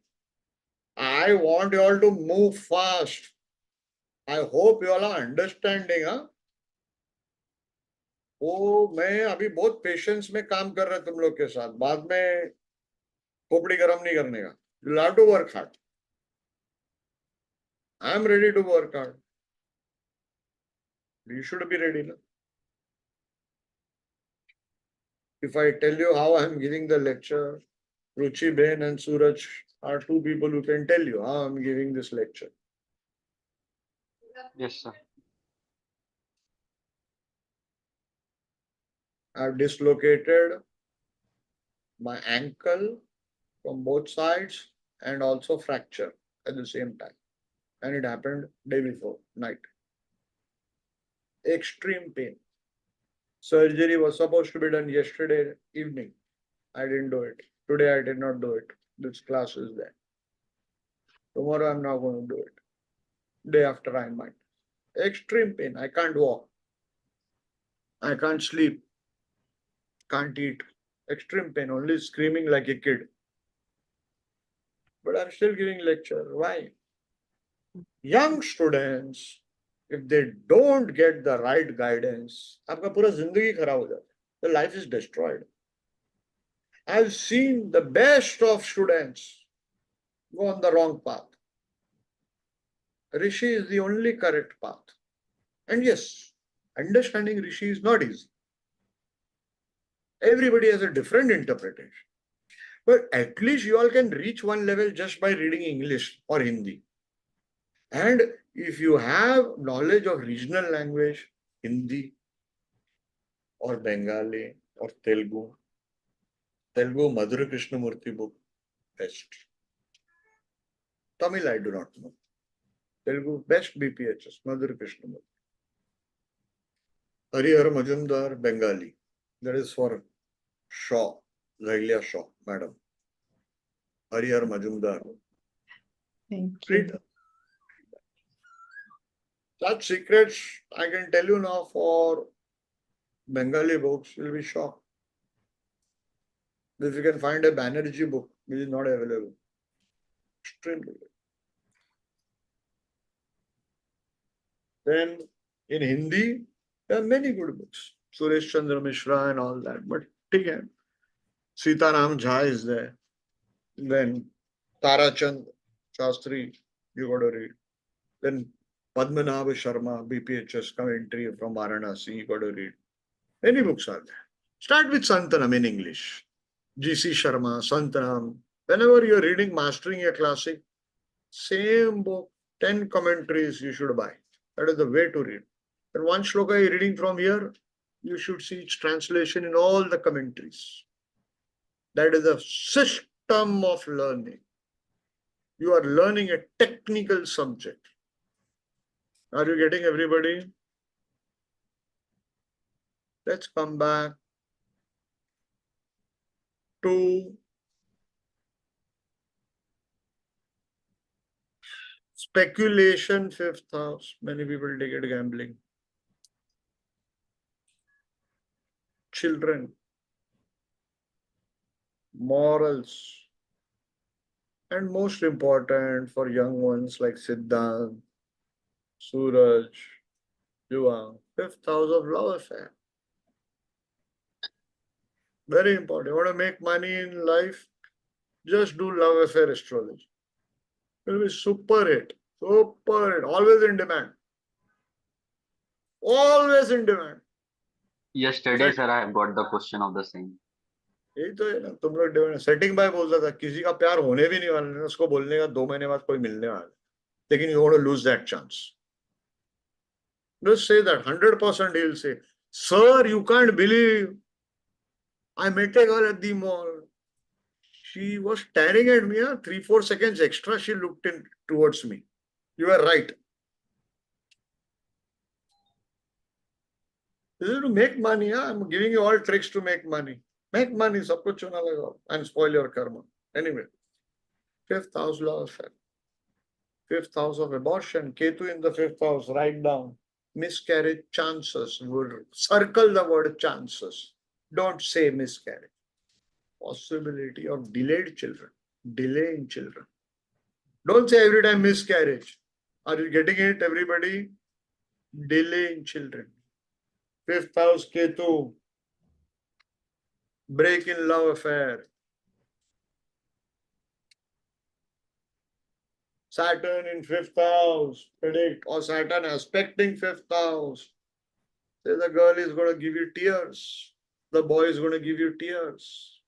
I want you all to move fast. I hope you all are understanding. Huh? वो मैं अभी बहुत patience में काम कर रहा तुम लोग के साथ बाद में खोपड़ी गरम नहीं करने का you have to work hard I am ready to work hard you should be ready now. If I tell you how I am giving the lecture, Ruchi Ben and Suraj are two people who can tell you how I am giving this lecture. Yes, sir. I have dislocated my ankle from both sides and also fracture at the same time. And it happened day before night. Extreme pain. Surgery was supposed to be done yesterday evening. I didn't do it. Today I did not do it. This class is there. Tomorrow I'm not going to do it. Day after I might. Extreme pain. I can't walk. I can't sleep. Can't eat. Extreme pain. Only screaming like a kid. But I'm still giving lecture. Why? Young students, if they don't get the right guidance, आपका पूरा जिंदगी खराब हो जाता है. The life is destroyed. I've seen the best of students go on the wrong path. Rishi is the only correct path. And yes, understanding Rishi is not easy. Everybody has a different interpretation. But at least you all can reach one level just by reading English or Hindi. And if you have knowledge of regional language, Hindi or Bengali or Telugu, Madhura Krishnamurti book, best. Tamil I do not know. Telugu, best BPHS, Madhura Krishnamurti. Harihar Majumdar, Bengali. That is for Shaw, Zailia Shaw, madam. Harihar Majumdar. Thank Read you. such secrets I can tell you now for Bengali books, you'll be shocked. If you can find a Banerjee book, which is not available. Extremely good. Then in Hindi, there are many good books. Suresh Chandra Mishra and all that. But again, Sitaram Jha is there. Then Tarachand Shastri, you got to read. Then Padmanabh Sharma, BPHS commentary from Varanasi, you got to read. Many books are there. Start with Santanam in English. G.C. Sharma, Santanam. Whenever you're reading Mastering a Classic, same book, 10 commentaries you should buy. That is the way to read. And one shloka you're reading from here, you should see its translation in all the commentaries. That is a system of learning. You are learning a technical subject. Are you getting everybody? Let's come back to speculation, fifth house. Many people take it gambling. Children, morals, and most important for young ones like Siddhant, Suraj, Yuva, 5th house of love affair. Very important. You want to make money in life? Just do love affair astrology. It will be super hit. Super hit. Always in demand. Always in demand. Yesterday, sir, I got the question of the same. यही तो है ना, तुम लोग demand setting bye बोलता था किसी का प्यार होने भी नहीं वाला, उसको बोलने का 2 महीने बाद कोई मिलने वाला, लेकिन you want to lose that chance. Just say that 100% he'll say, sir, you can't believe I met a girl at the mall. She was staring at me, 3-4 seconds extra she looked in towards me. You are right. This is to make money. I'm giving you all tricks to make money. Make money, सब कुछ चुना लगाओ and spoil your karma. Anyway, 5th house law affair. 5th house of abortion. Ketu in the 5th house. Write down miscarriage chances. Circle the word chances. Don't say miscarriage. Possibility of delayed children. Delay in children. Don't say every time miscarriage. Are you getting it, everybody? Delay in children. 5th house Ketu. Break in love affair. Saturn in 5th house. Predict. Or Saturn aspecting 5th house. Say the girl is going to give you tears. The boy is going to give you tears.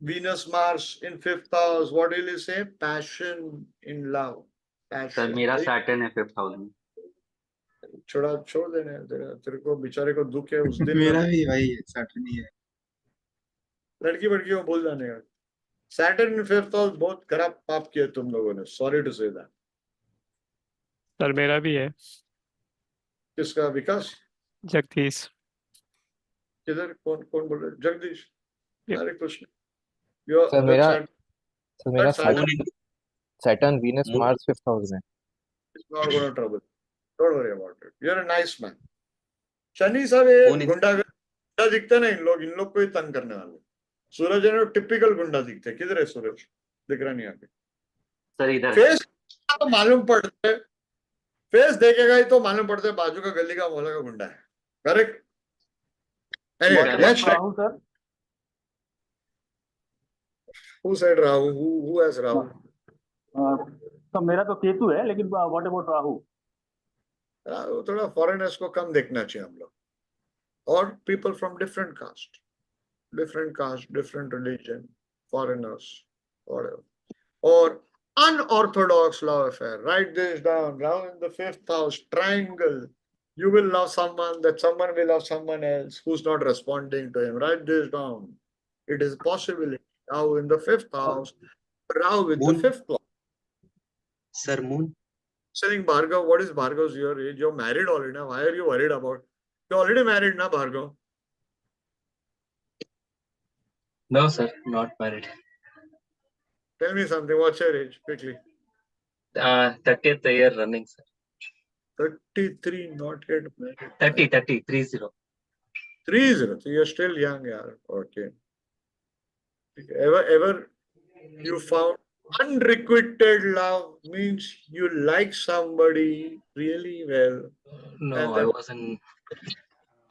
Venus Mars in 5th house. What will you say? Passion in love. Sir, Passion. मेरा Saturn है 5th house में. छोड़ देने तेरे को बेचारे को दुख है उस दिन मेरा भी भाई सैटर्न ही है. लड़की वड़की को भूल जाने का. Saturn in 5th house बहुत खराब पाप किया तुम लोगों ने. Sorry to say that. Sir मेरा भी है. किसका? विकास? जगदीश. किधर? कौन बोल रहे? जगदीश. Yep. हरे कृष्ण. सर मेरा Saturn Venus Moon. Mars 5th house में. It's not going to trouble. Don't worry about it. You're a nice man. Shani साहब ये गुंडा दिखते ना इन लोग को ही तंग करने वाले. सूरज है ना टिपिकल गुंडा दिखते. किधर है सूरज? दिख रहा नहीं आगे. सर इधर. फेस तो मालूम पड़ता है. फेस देखेगा ही तो मालूम पड़ता है बाजू का गली का मोहल्ला का गुंडा है. Correct? Rahu, sir? Who said Rahu? Who has Rahu? तो मेरा तो केतु है, लेकिन व्हाट अबाउट राहु? राहु थोड़ा फॉरेनर्स को कम देखना चाहिए हम लोग. और people from different caste, different religion, foreigners, whatever. Or unorthodox love affair. Write this down. Rahu in the 5th house, triangle. You will love someone, that someone will love someone else who's not responding to him. Write this down. It is possible. Rahu in the 5th house, Rahu with the 5th house. Sir, Moon. Saying Bhargav, what is Bhargav's your age? You're married already now. Why are you worried about? You're already married now, Bhargav. No, sir, not married. Tell me something. What's your age? Quickly. 30th year running, sir. 33, not yet married. 30, 30. 30. So you're still young, yeah. Okay. Ever you found unrequited love means you like somebody really well? No, I wasn't.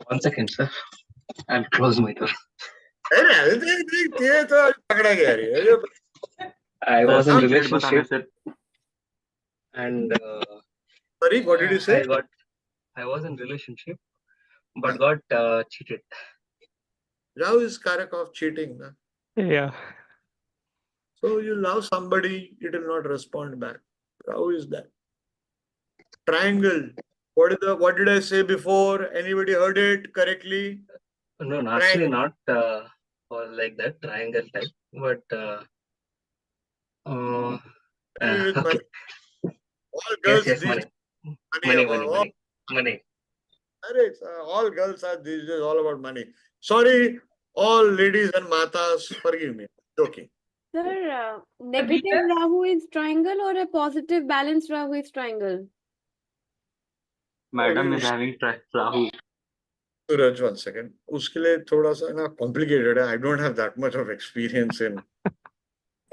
1 second, sir. I'll close my door. I was in relationship and sorry, what did you say? I was in relationship but got cheated. Rahu is karak of cheating, na? Yeah. So you love somebody, it will not respond back. Rahu is that. Triangle. What did I say before? Anybody heard it correctly? No, actually not like that triangle type, but okay. All girls Yes, these money. All girls are these days all about money. Sorry, all ladies and matas, forgive me. Joking. Sir, negative Rahu is triangle or a positive balanced Rahu is triangle? Madam is having Rahu. Suraj, 1 second. उसके लिए थोड़ा सा ना complicated है. I don't have that much of experience in.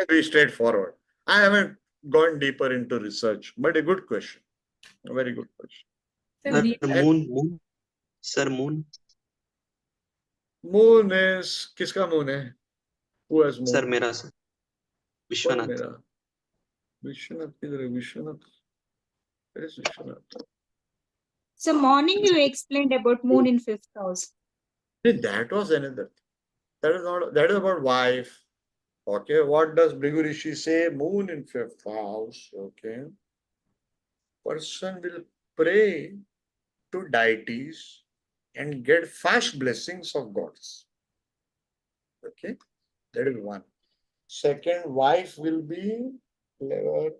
Be straightforward. I haven't gone deeper into research, but a good question. A very good question. Sir, moon. Sir, moon. Moon is kiska moon hai? Who has moon? Sir, mera sir. Koi Vishwanath. mera? Vishwanath kidhar hai? Vishwanath. Where is Vishwanath? So morning you explained about moon in 5th house. That was another. That is not. That is about wife. Okay. What does Bhrigu Rishi say? Moon in 5th house. Okay. Person will pray to deities and get fast blessings of gods. Okay. That is one. Second, wife will be clever.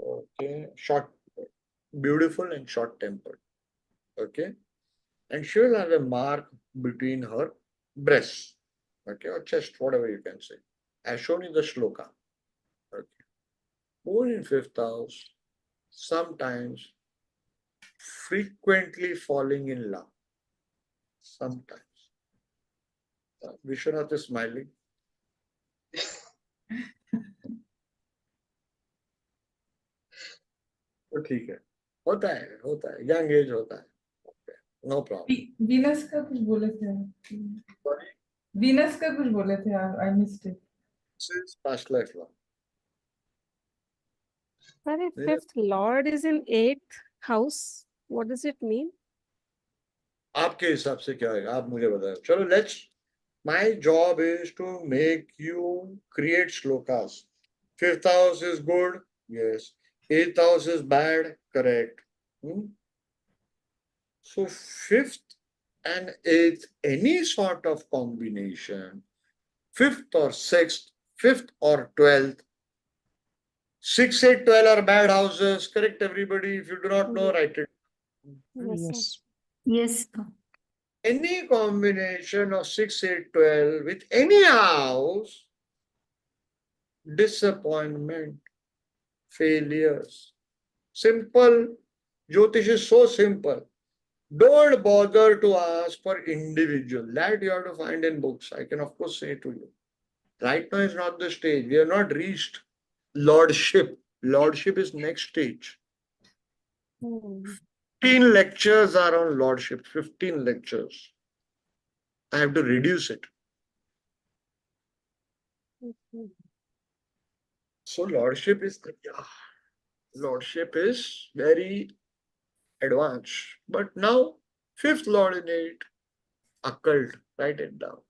Okay. Short, beautiful and short tempered. Okay. And she will have a mark between her breasts. Okay. Or chest, whatever you can say. As shown in the shloka. Okay. Moon in 5th house, sometimes frequently falling in love. Sometimes. Vishwanath is smiling. तो ठीक है, होता है, young age होता है, no problem. Venus का कुछ बोले थे वीनस का कुछ बोले थे I missed it. Since past life law. Sir, if fifth lord is in 8th house, what does it mean? आपके हिसाब से क्या है, आप मुझे बताएं. चलो, let's. My job is to make you create shlokas. 5th house is good, yes. 8th house is bad, correct. So 5th and 8th, any sort of combination, 5th or 6th, 5th or 12th, 6, 8, 12 are bad houses. Correct, everybody. If you do not know, write it. Yes. Yes. Any combination of 6, 8, 12 with any house, disappointment, failures. Simple. Jyotish is so simple. Don't bother to ask for individual. That you have to find in books. I can of course say to you. Right now is not the stage. We have not reached lordship. Lordship is next stage. 15 lectures are on lordship. 15 lectures. I have to reduce it. So lordship is very advanced. But now 5th lord in 8, occult. Write it down.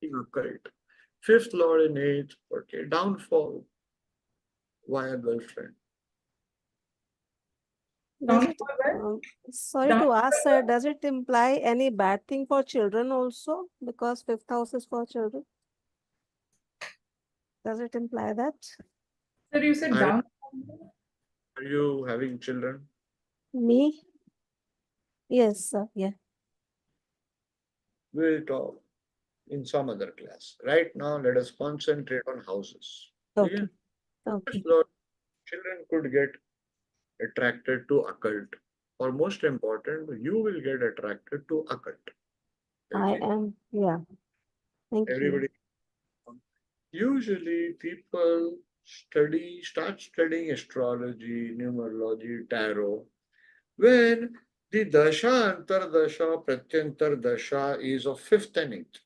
Occult. 5th lord in 8, okay, downfall via girlfriend. Sorry to ask, sir, does it imply any bad thing for children also? Because 5th house is for children. Does it imply that? Sir, you said down. Are you having children? Me? Yes, sir. Yeah. We'll talk in some other class. Right now, let us concentrate on houses. Okay. Okay. Children could get attracted to occult. Or most important, you will get attracted to occult. I am, yeah. Thank Everybody. Usually people start studying astrology, numerology, tarot, when the dasha, antardasha, pratyantar dasha is of 5th and 8th.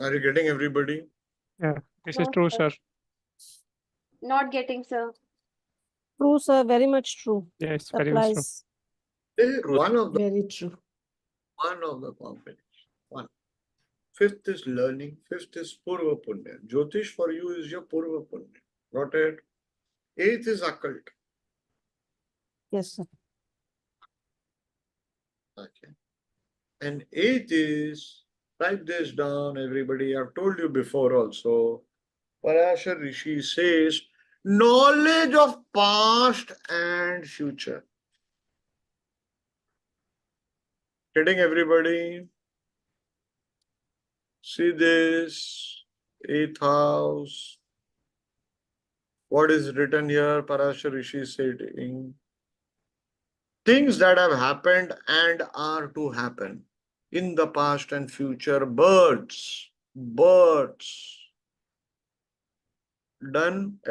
Are you getting everybody? Yeah, this is true, sir. Not getting, sir. True, sir. Very much true. Yes, very much true. Applies. One of the Very true. One of the combinations. One. 5th is learning. 5th is Purva Punya. Jyotish for you is your Purva Punya. Got it? 8th is occult. Yes, sir. Okay. And 8th is, write this down, everybody. I've told you before also. Parasara Rishi says, knowledge of past and future. Getting everybody? See this, 8th house. What is written here? Parasara Rishi saying, things that have happened and are to happen in the past and future. Birds. Done.